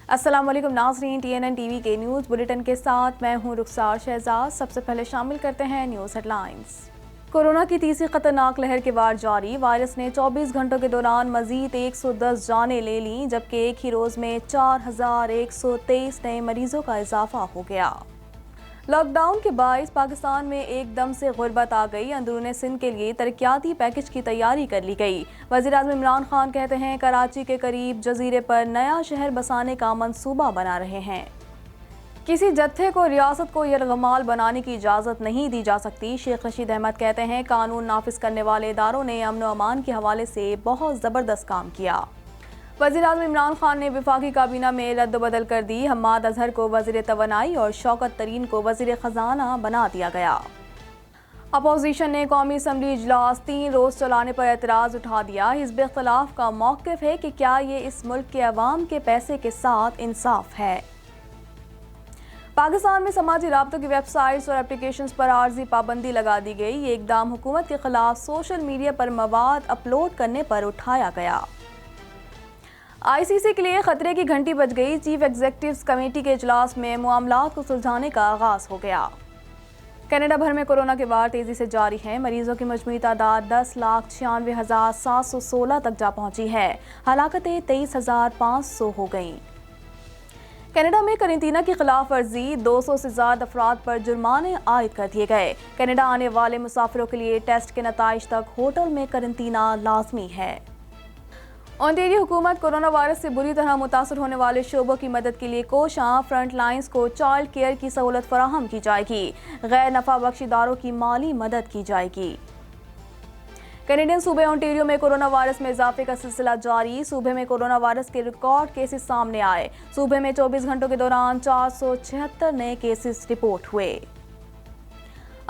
السلام علیکم ناظرین، TNN ٹی وی کے نیوز بلیٹن کے ساتھ میں ہوں رخسار شہزاد۔ سب سے پہلے شامل کرتے ہیں نیوز ہیڈ لائنز۔ کورونا کی تیسری خطرناک لہر کے بعد جاری وائرس نے 24 گھنٹوں کے دوران مزید 110 جانیں لے لیں، جبکہ ایک ہی روز میں 4123 نئے مریضوں کا اضافہ ہو گیا۔ لاک ڈاؤن کے باعث پاکستان میں ایک دم سے غربت آ گئی، اندرون سندھ کے لیے ترقیاتی پیکج کی تیاری کر لی گئی۔ وزیراعظم عمران خان کہتے ہیں کراچی کے قریب جزیرے پر نیا شہر بسانے کا منصوبہ بنا رہے ہیں۔ کسی جتھے کو ریاست کو یرغمال بنانے کی اجازت نہیں دی جا سکتی، شیخ رشید احمد کہتے ہیں قانون نافذ کرنے والے اداروں نے امن و امان کے حوالے سے بہت زبردست کام کیا۔ وزیراعظم عمران خان نے وفاقی کابینہ میں رد و بدل کر دی، حماد اظہر کو وزیر توانائی اور شوکت ترین کو وزیر خزانہ بنا دیا گیا۔ اپوزیشن نے قومی اسمبلی اجلاس 3 روز چلانے پر اعتراض اٹھا دیا۔ حزب اختلاف کا موقف ہے کہ کیا یہ اس ملک کے عوام کے پیسے کے ساتھ انصاف ہے۔ پاکستان میں سماجی رابطوں کی ویب سائٹس اور اپلیکیشنز پر عارضی پابندی لگا دی گئی۔ یہ اقدام حکومت کے خلاف سوشل میڈیا پر مواد اپلوڈ کرنے پر اٹھایا گیا۔ ICC کے لیے خطرے کی گھنٹی بج گئی، چیف ایگزیکٹوز کمیٹی کے اجلاس میں معاملات کو سلجھانے کا آغاز ہو گیا۔ کینیڈا بھر میں کورونا کے وار تیزی سے جاری ہیں، مریضوں کی مجموعی تعداد 10,96,716 تک جا پہنچی ہے، ہلاکتیں 23,500 ہو گئیں۔ کینیڈا میں قرنطینہ کی خلاف ورزی 200 سے زائد افراد پر جرمانے عائد کر دیے گئے۔ کینیڈا آنے والے مسافروں کے لیے ٹیسٹ کے نتائج تک ہوٹل میں قرنطینہ لازمی ہے۔ اونٹیریو حکومت کورونا وائرس سے بری طرح متاثر ہونے والے شعبوں کی مدد کے لیے کوشاں، فرنٹ لائنز کو چائلڈ کیئر کی سہولت فراہم کی جائے گی، غیر نفع بخش اداروں کی مالی مدد کی جائے گی۔ کینیڈین صوبے اونٹیریو میں کورونا وائرس میں اضافے کا سلسلہ جاری، صوبے میں کورونا وائرس کے ریکارڈ کیسز سامنے آئے، صوبے میں 24 گھنٹوں کے دوران 476 نئے کیسز رپورٹ ہوئے۔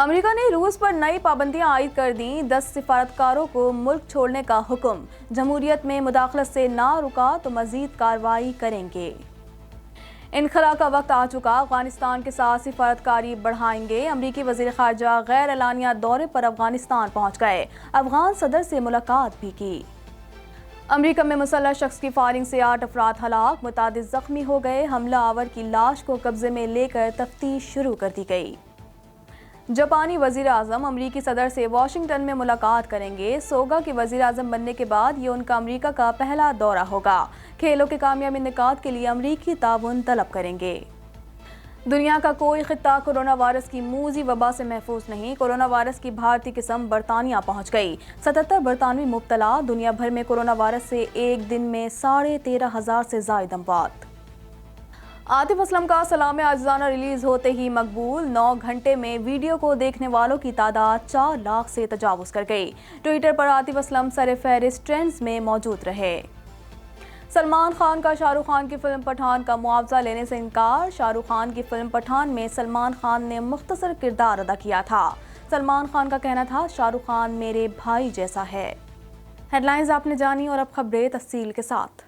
امریکہ نے روس پر نئی پابندیاں عائد کر دیں، 10 سفارتکاروں کو ملک چھوڑنے کا حکم، جمہوریت میں مداخلت سے نہ رکا تو مزید کارروائی کریں گے۔ انخلا کا وقت آ چکا، افغانستان کے ساتھ سفارتکاری بڑھائیں گے، امریکی وزیر خارجہ غیر اعلانیہ دورے پر افغانستان پہنچ گئے، افغان صدر سے ملاقات بھی کی۔ امریکہ میں مسلح شخص کی فائرنگ سے 8 افراد ہلاک، متعدد زخمی ہو گئے، حملہ آور کی لاش کو قبضے میں لے کر تفتیش شروع کر دی گئی۔ جاپانی وزیر اعظم امریکی صدر سے واشنگٹن میں ملاقات کریں گے، سوگا کے وزیر اعظم بننے کے بعد یہ ان کا امریکہ کا پہلا دورہ ہوگا، کھیلوں کے کامیاب انعقاد کے لیے امریکی تعاون طلب کریں گے۔ دنیا کا کوئی خطہ کورونا وائرس کی موذی وبا سے محفوظ نہیں، کورونا وائرس کی بھارتی قسم برطانیہ پہنچ گئی، 77 برطانوی مبتلا، دنیا بھر میں کورونا وائرس سے ایک دن میں 13,500 سے زائد اموات۔ عاطف اسلم کا سلام عاجزانہ ریلیز ہوتے ہی مقبول، 9 گھنٹے میں ویڈیو کو دیکھنے والوں کی تعداد 4 لاکھ سے تجاوز کر گئی، ٹوئیٹر پر عاطف اسلم سر فہرست ٹرینڈز میں موجود رہے۔ سلمان خان کا شاہ رخ خان کی فلم پٹھان کا معاوضہ لینے سے انکار، شاہ رخ خان کی فلم پٹھان میں سلمان خان نے مختصر کردار ادا کیا تھا، سلمان خان کا کہنا تھا شاہ رخ خان میرے بھائی جیسا ہے۔ ہیڈ لائنز آپ نے جانی اور اب خبریں تفصیل کے ساتھ۔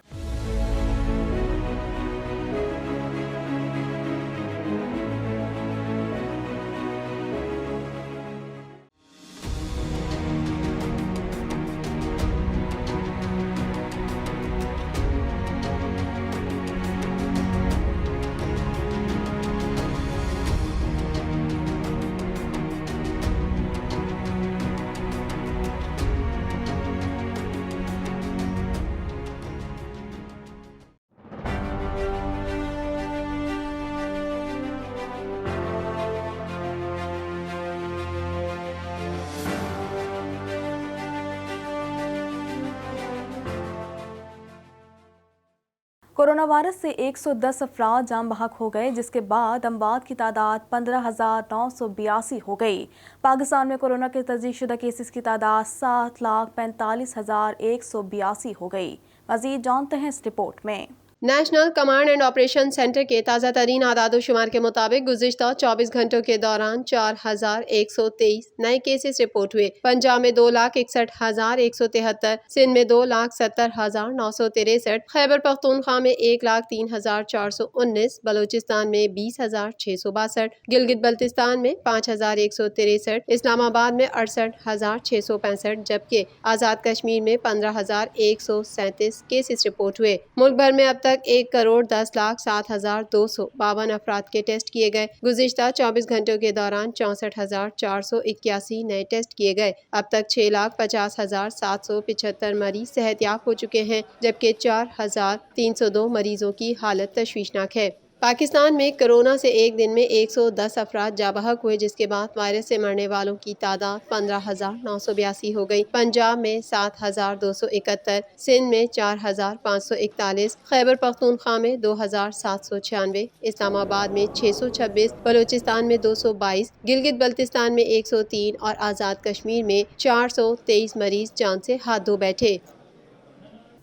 کورونا وائرس سے 110 افراد جاں بحق ہو گئے، جس کے بعد اموات کی تعداد 15,982 ہو گئی۔ پاکستان میں کورونا کے تصدیق شدہ کیسز کی تعداد 7,45,182 ہو گئی۔ مزید جانتے ہیں اس رپورٹ میں۔ National command and operation centre کے تازہ ترین اعداد و شمار کے مطابق گزشتہ 24 گھنٹوں کے دوران 4,123 نئے کیسز رپورٹ ہوئے۔ پنجاب میں 2,61,173، سندھ میں 2,70,963، خیبر پختونخوا میں 1,03,419، بلوچستان میں 20,662، گلگت بلتستان میں 5,163، اسلام آباد میں 68,665، جبکہ آزاد کشمیر میں 15,137 کیسز رپورٹ ہوئے۔ ملک بھر میں اب تک تک 1,10,07,252 افراد کے ٹیسٹ کیے گئے۔ گزشتہ 24 گھنٹوں کے دوران 64,481 نئے ٹیسٹ کیے گئے۔ اب تک 6,50,775 مریض صحت یاب ہو چکے ہیں، جبکہ 4,302 مریضوں کی حالت تشویشناک ہے۔ پاکستان میں کرونا سے ایک دن میں 110 افراد جاں بحق ہوئے، جس کے بعد وائرس سے مرنے والوں کی تعداد 15,982 ہو گئی۔ پنجاب میں 7,271، سندھ میں 4,541، خیبر پختونخوا میں 2,796، اسلام آباد میں 626، بلوچستان میں 222، گلگت بلتستان میں 103 اور آزاد کشمیر میں 423 مریض جان سے ہاتھ دھو بیٹھے۔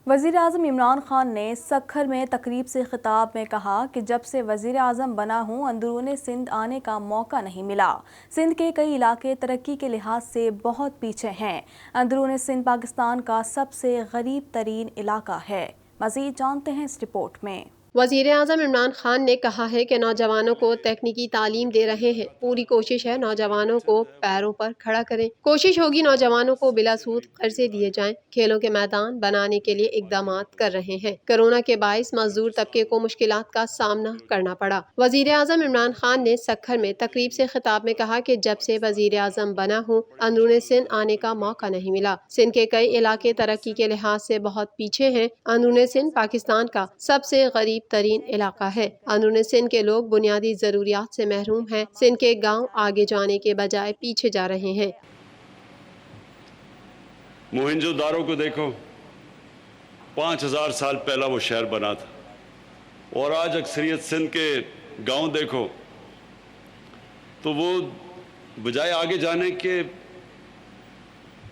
وزیر اعظم عمران خان نے سکھر میں تقریب سے خطاب میں کہا کہ جب سے وزیر اعظم بنا ہوں اندرون سندھ آنے کا موقع نہیں ملا۔ سندھ کے کئی علاقے ترقی کے لحاظ سے بہت پیچھے ہیں۔ اندرون سندھ پاکستان کا سب سے غریب ترین علاقہ ہے۔ مزید جانتے ہیں اس رپورٹ میں۔ وزیر اعظم عمران خان نے کہا ہے کہ نوجوانوں کو تکنیکی تعلیم دے رہے ہیں، پوری کوشش ہے نوجوانوں کو پیروں پر کھڑا کریں۔ کوشش ہوگی نوجوانوں کو بلا سود قرضے دیے جائیں۔ کھیلوں کے میدان بنانے کے لیے اقدامات کر رہے ہیں۔ کورونا کے باعث مزدور طبقے کو مشکلات کا سامنا کرنا پڑا۔ وزیر اعظم عمران خان نے سکھر میں تقریب سے خطاب میں کہا کہ جب سے وزیر اعظم بنا ہوں اندرون سندھ آنے کا موقع نہیں ملا۔ سندھ کے کئی علاقے ترقی کے لحاظ سے بہت پیچھے ہیں۔ اندرون سندھ پاکستان کا سب سے غریب ترین علاقہ ہے۔ اندرون سندھ کے لوگ بنیادی ضروریات سے محروم ہیں۔ سندھ کے گاؤں آگے جانے کے بجائے پیچھے جا رہے ہیں۔ موہنجو دارو کو دیکھو، 5,000 سال پہلا وہ شہر بنا تھا، اور آج اکثریت سندھ کے گاؤں دیکھو تو وہ بجائے آگے جانے کے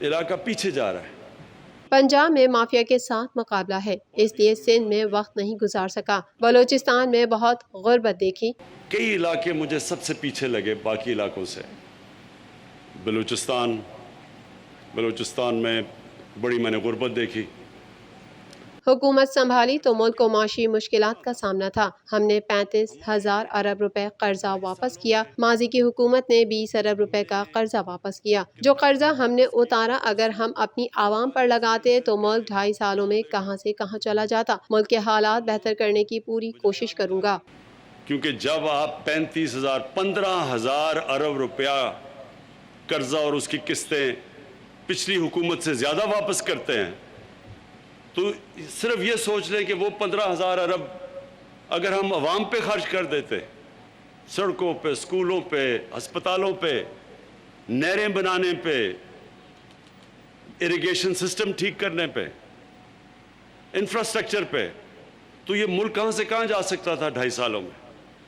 علاقہ پیچھے جا رہا ہے۔ پنجاب میں مافیا کے ساتھ مقابلہ ہے، اس لیے سندھ میں وقت نہیں گزار سکا۔ بلوچستان میں بہت غربت دیکھی۔ کئی علاقے مجھے سب سے پیچھے لگے باقی علاقوں سے۔ بلوچستان میں بڑی میں نے غربت دیکھی۔ حکومت سنبھالی تو ملک کو معاشی مشکلات کا سامنا تھا۔ ہم نے 35,000 ارب روپے قرضہ واپس کیا۔ ماضی کی حکومت نے 20 ارب روپے کا قرضہ واپس کیا۔ جو قرضہ ہم نے اتارا اگر ہم اپنی عوام پر لگاتے تو ملک 2.5 سالوں میں کہاں سے کہاں چلا جاتا۔ ملک کے حالات بہتر کرنے کی پوری کوشش کروں گا۔ کیونکہ جب آپ 15,000 ارب روپیہ قرضہ اور اس کی قسطیں پچھلی حکومت سے زیادہ واپس کرتے ہیں تو صرف یہ سوچ لیں کہ وہ 15,000 ارب اگر ہم عوام پہ خرچ کر دیتے، سڑکوں پہ، اسکولوں پہ، ہسپتالوں پہ، نہریں بنانے پہ، اریگیشن سسٹم ٹھیک کرنے پہ، انفراسٹرکچر پہ، تو یہ ملک کہاں سے کہاں جا سکتا تھا 2.5 سالوں میں۔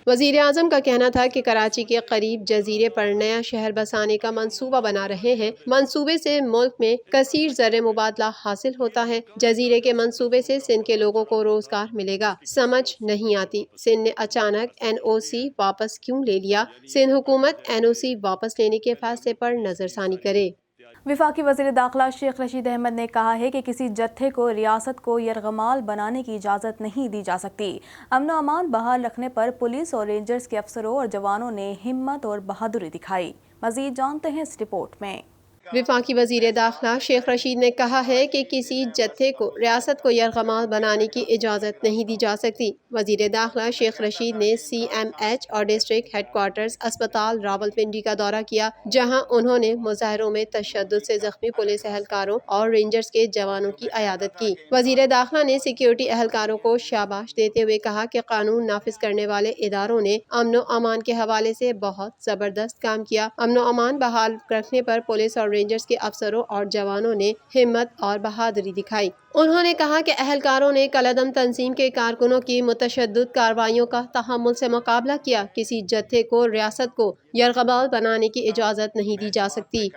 وزیر اعظم کا کہنا تھا کہ کراچی کے قریب جزیرے پر نیا شہر بسانے کا منصوبہ بنا رہے ہیں۔ منصوبے سے ملک میں کثیر زر مبادلہ حاصل ہوتا ہے۔ جزیرے کے منصوبے سے سندھ کے لوگوں کو روزگار ملے گا۔ سمجھ نہیں آتی سندھ نے اچانک NOC واپس کیوں لے لیا۔ سندھ حکومت NOC واپس لینے کے فیصلے پر نظر ثانی کرے۔ وفاقی وزیر داخلہ شیخ رشید احمد نے کہا ہے کہ کسی جتھے کو ریاست کو یرغمال بنانے کی اجازت نہیں دی جا سکتی۔ امن و امان بحال رکھنے پر پولیس اور رینجرز کے افسروں اور جوانوں نے ہمت اور بہادری دکھائی۔ مزید جانتے ہیں اس رپورٹ میں۔ وفاقی وزیر داخلہ شیخ رشید نے کہا ہے کہ کسی جتھے کو ریاست کو یرغمال بنانے کی اجازت نہیں دی جا سکتی۔ وزیر داخلہ شیخ رشید نے CMH اور ڈسٹرکٹ ہیڈ کوارٹرز اسپتال راولپنڈی کا دورہ کیا، جہاں انہوں نے مظاہروں میں تشدد سے زخمی پولیس اہلکاروں اور رینجرز کے جوانوں کی عیادت کی۔ وزیر داخلہ نے سیکیورٹی اہلکاروں کو شاباش دیتے ہوئے کہا کہ قانون نافذ کرنے والے اداروں نے امن و امان کے حوالے سے بہت زبردست کام کیا۔ امن و امان بحال رکھنے پر پولیس اور رینجرز کے افسروں اور جوانوں نے ہمت اور بہادری دکھائی۔ انہوں نے کہا کہ اہلکاروں نے کالعدم تنظیم کے کارکنوں کی متشدد کارروائیوں کا تحمل سے مقابلہ کیا۔ کسی جتھے کو ریاست کو یرغمال بنانے کی اجازت نہیں دی جا سکتی۔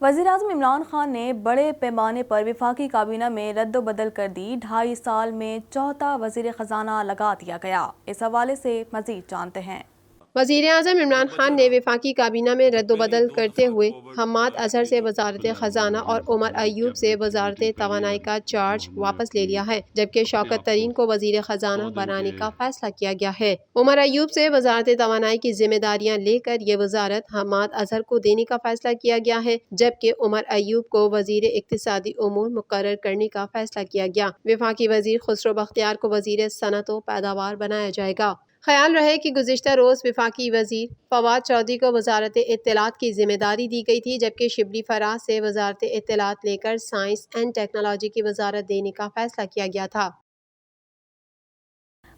وزیر اعظم عمران خان نے بڑے پیمانے پر وفاقی کابینہ میں رد و بدل کر دی۔ 2.5 سال میں چوتھا وزیر خزانہ لگا دیا گیا۔ اس حوالے سے مزید جانتے ہیں۔ وزیر اعظم عمران خان نے وفاقی کابینہ میں رد و بدل کرتے ہوئے حماد اظہر سے وزارت خزانہ اور عمر ایوب سے وزارت توانائی کا چارج واپس لے لیا ہے، جبکہ شوکت ترین کو وزیر خزانہ بنانے کا فیصلہ کیا گیا ہے۔ عمر ایوب سے وزارت توانائی کی ذمہ داریاں لے کر یہ وزارت حماد اظہر کو دینے کا فیصلہ کیا گیا ہے، جبکہ عمر ایوب کو وزیر اقتصادی امور مقرر کرنے کا فیصلہ کیا گیا۔ وفاقی وزیر خسرو بختیار کو وزیر صنعت و پیداوار بنایا جائے گا۔ خیال رہے کہ گزشتہ روز وفاقی وزیر فواد چودھری کو وزارت اطلاعات کی ذمہ داری دی گئی تھی، جبکہ شبلی فراز سے وزارت اطلاعات لے کر سائنس اینڈ ٹیکنالوجی کی وزارت دینے کا فیصلہ کیا گیا تھا۔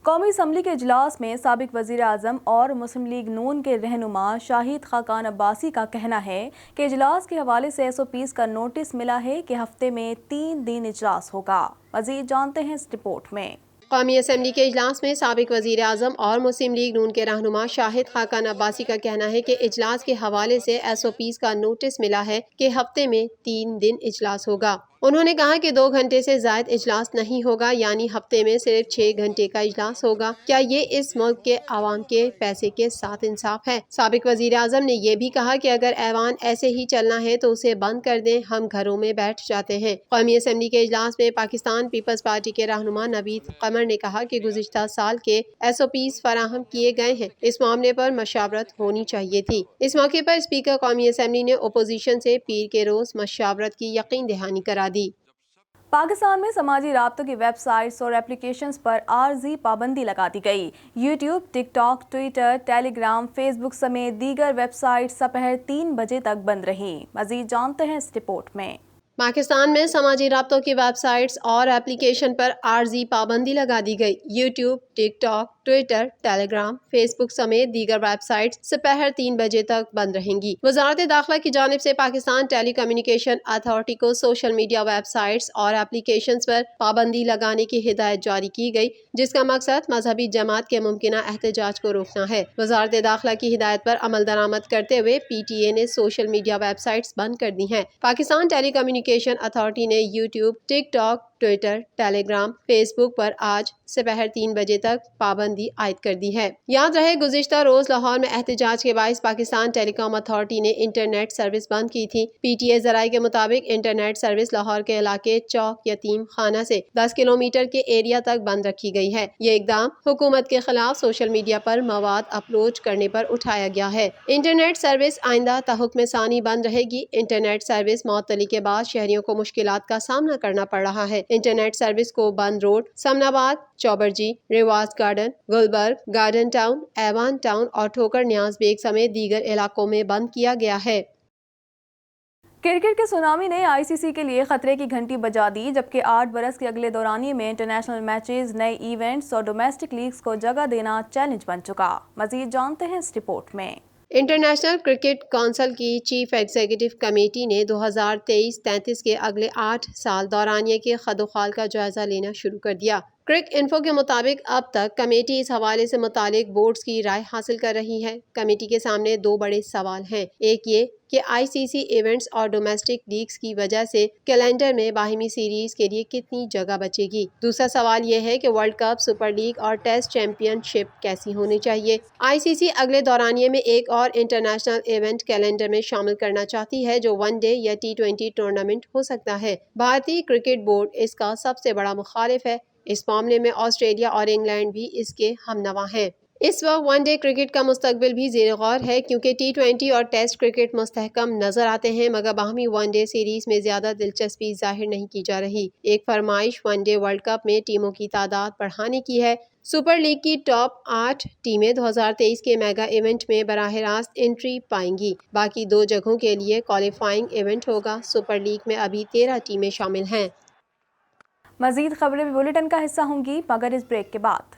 قومی اسمبلی کے اجلاس میں سابق وزیر اعظم اور مسلم لیگ نون کے رہنما شاہد خاقان عباسی کا کہنا ہے کہ اجلاس کے حوالے سے SOPs کا نوٹس ملا ہے کہ ہفتے میں 3 دن اجلاس ہوگا۔ مزید جانتے ہیں اس رپورٹ میں۔ قومی اسمبلی کے اجلاس میں سابق وزیر اعظم اور مسلم لیگ نون کے رہنما شاہد خاقان عباسی کا کہنا ہے کہ اجلاس کے حوالے سے SOPs کا نوٹس ملا ہے کہ ہفتے میں 3 دن اجلاس ہوگا۔ انہوں نے کہا کہ 2 گھنٹے سے زائد اجلاس نہیں ہوگا، یعنی ہفتے میں صرف 6 گھنٹے کا اجلاس ہوگا۔ کیا یہ اس ملک کے عوام کے پیسے کے ساتھ انصاف ہے؟ سابق وزیر اعظم نے یہ بھی کہا کہ اگر ایوان ایسے ہی چلنا ہے تو اسے بند کر دیں، ہم گھروں میں بیٹھ جاتے ہیں۔ قومی اسمبلی کے اجلاس میں پاکستان پیپلز پارٹی کے رہنما نوید قمر نے کہا کہ گزشتہ سال کے SOPs فراہم کیے گئے ہیں، اس معاملے پر مشاورت ہونی چاہیے تھی۔ اس موقع پر اسپیکر قومی اسمبلی نے اپوزیشن سے پیر کے روز مشاورت کی یقین دہانی کرا دی۔ پاکستان میں سماجی رابطوں کی ویب سائٹس اور اپلیکیشنز پر عارضی پابندی لگا دی گئی۔ یوٹیوب، ٹک ٹاک، ٹویٹر، ٹیلی گرام، فیس بک سمیت دیگر ویب سائٹس سپہر 3 بجے تک بند رہیں۔ مزید جانتے ہیں اس رپورٹ میں۔ پاکستان میں سماجی رابطوں کی ویب سائٹس اور اپلیکیشن پر عارضی پابندی لگا دی گئی۔ یوٹیوب، ٹک ٹاک، ٹویٹر، ٹیلی گرام، فیس بک سمیت دیگر ویب سائٹس سپہر 3 بجے تک بند رہیں گی۔ وزارت داخلہ کی جانب سے پاکستان ٹیلی کمیونیکیشن اتھارٹی کو سوشل میڈیا ویب سائٹس اور اپلیکیشنز پر پابندی لگانے کی ہدایت جاری کی گئی، جس کا مقصد مذہبی جماعت کے ممکنہ احتجاج کو روکنا ہے۔ وزارت داخلہ کی ہدایت پر عمل درآمد کرتے ہوئے PTA نے سوشل میڈیا ویب سائٹس بند کر دی ہیں۔ پاکستان ٹیلی کمیونیکیشن اتھارٹی نے یوٹیوب، ٹک ٹاک، ٹویٹر، ٹیلی گرام، فیس بک پر آج سپہر 3 بجے تک پابندی عائد کر دی ہے۔ یاد رہے گزشتہ روز لاہور میں احتجاج کے باعث پاکستان ٹیلی کام اتھارٹی نے انٹرنیٹ سروس بند کی تھی۔ PTA ذرائع کے مطابق انٹرنیٹ سروس لاہور کے علاقے چوک یتیم خانہ سے 10 کلومیٹر کے ایریا تک بند رکھی گئی ہے۔ یہ اقدام حکومت کے خلاف سوشل میڈیا پر مواد اپلوڈ کرنے پر اٹھایا گیا ہے۔ انٹرنیٹ سروس آئندہ تحکم ثانی بند رہے گی۔ انٹرنیٹ سروس معطلی کے بعد شہریوں کو مشکلات کا سامنا کرنا پڑ رہا ہے۔ انٹرنیٹ سروس کو بند road, Samanabad, Chauburji, Rewaz garden, Gulberg, garden town, Aiwan town اور ٹھوکر نیاز بیگ سمیت دیگر علاقوں میں بند کیا گیا ہے۔ کرکٹ کے سونامی نے ICC کے لیے خطرے کی گھنٹی بجا دی، جبکہ 8 برس کے اگلے دورانیے میں انٹرنیشنل میچز، نئے ایونٹس اور ڈومیسٹک لیگز کو جگہ دینا چیلنج بن چکا۔ مزید جانتے ہیں اس رپورٹ میں۔ انٹرنیشنل کرکٹ کونسل کی چیف ایگزیکٹو کمیٹی نے 2023-33 کے اگلے 8 سال دورانیے کے خد و خال کا جائزہ لینا شروع کر دیا۔ کرک انفو کے مطابق اب تک کمیٹی اس حوالے سے متعلق بورڈز کی رائے حاصل کر رہی ہے۔ کمیٹی کے سامنے 2 بڑے سوال ہیں۔ ایک یہ کہ ICC ایونٹس اور ڈومیسٹک لیگز کی وجہ سے کیلنڈر میں باہمی سیریز کے لیے کتنی جگہ بچے گی۔ دوسرا سوال یہ ہے کہ ورلڈ کپ، سپر لیگ اور ٹیسٹ چیمپئن شپ کیسی ہونی چاہیے۔ ICC اگلے دورانیے میں ایک اور انٹرنیشنل ایونٹ کیلنڈر میں شامل کرنا چاہتی ہے جو ون ڈے یا T20 ٹورنامنٹ ہو سکتا ہے۔ بھارتی کرکٹ بورڈ اس کا سب سے بڑا مخالف ہے۔ اس معاملے میں آسٹریلیا اور انگلینڈ بھی اس کے ہم نوا ہیں۔ اس وقت ون ڈے کرکٹ کا مستقبل بھی زیر غور ہے، کیونکہ T20 اور ٹیسٹ کرکٹ مستحکم نظر آتے ہیں، مگر باہمی ون ڈے سیریز میں زیادہ دلچسپی ظاہر نہیں کی جا رہی۔ ایک فرمائش ون ڈے ورلڈ کپ میں ٹیموں کی تعداد بڑھانے کی ہے۔ سپر لیگ کی ٹاپ 8 ٹیمیں 2023 کے میگا ایونٹ میں براہ راست انٹری پائیں گی۔ باقی 2 جگہوں کے لیے کوالیفائنگ ایونٹ ہوگا۔ سپر لیگ میں ابھی 13 ٹیمیں شامل ہیں۔ مزید خبریں بھی بلیٹن کا حصہ ہوں گی، مگر اس بریک کے بعد۔